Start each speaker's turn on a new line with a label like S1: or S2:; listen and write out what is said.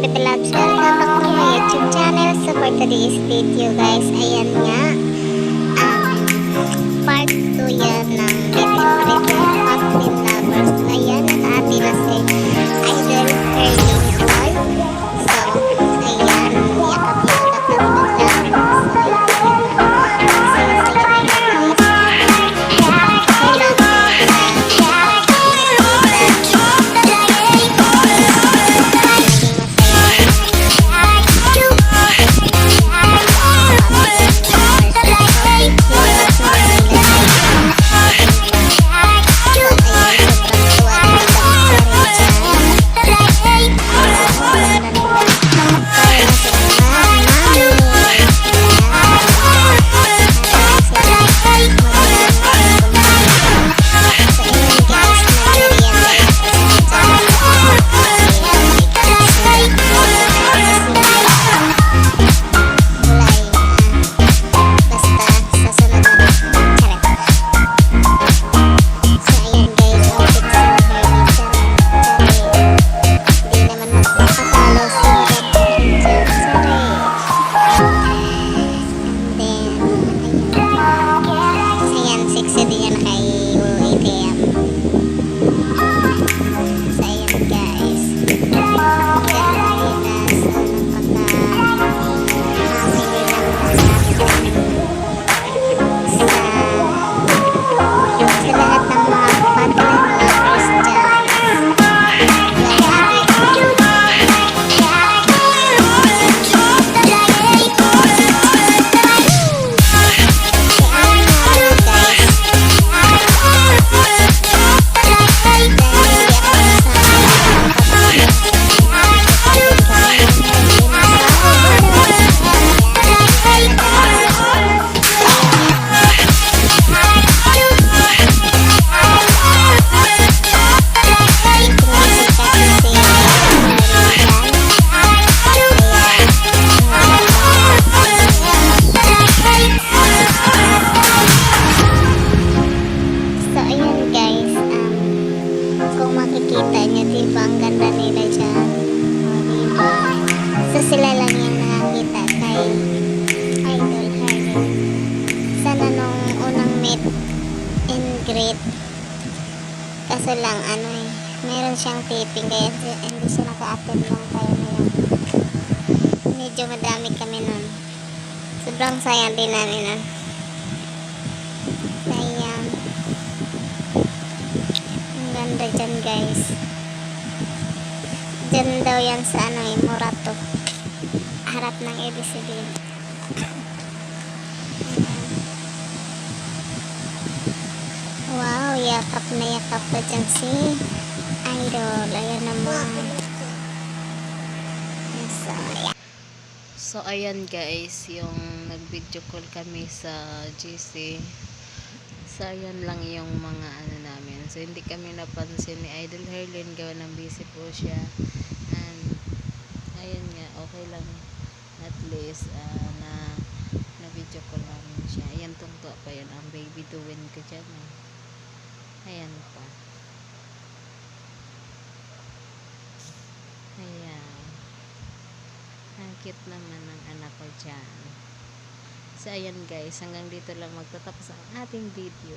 S1: Pepe Labs. Welcome back to my YouTube channel. So for today's video guys, ayan nga, part 2 yan ng Meet and Greet ng Kathleen Lovers. Ayan, nakaati na si Idol Erling Joy. So, ayan, yakap-yakap na bigla. Makikita nyo, diba? Ang ganda nila dyan. O, diba? So, sila lang yung nakakita kay Idol Harley. Sana nung unang meet and greet. Kaso lang, meron siyang taping, kaya hindi siya naka-attend lang tayo ngayon. Medyo madami kami nun. Sobrang sayang din namin nun. Sayang. Ganda dyan guys. Dyan daw yan sa Murato, harap ng ABCD. Wow, yakap na yakap pa dyan si Idol. Ayan naman.
S2: So ayan guys, yung nag-video call kami sa GC. So ayan lang yung mga namin. So hindi kami napansin ni Idol Herlin, gawa ng busy po siya. And ayan nga, okay lang at least na video call namin siya. Ayan, tungto pa yan ang baby doing ko dyan. Ayan pa. Ayan. Ang cute naman ng anak ko dyan. So ayan guys, hanggang dito lang magtatapos ang ating video.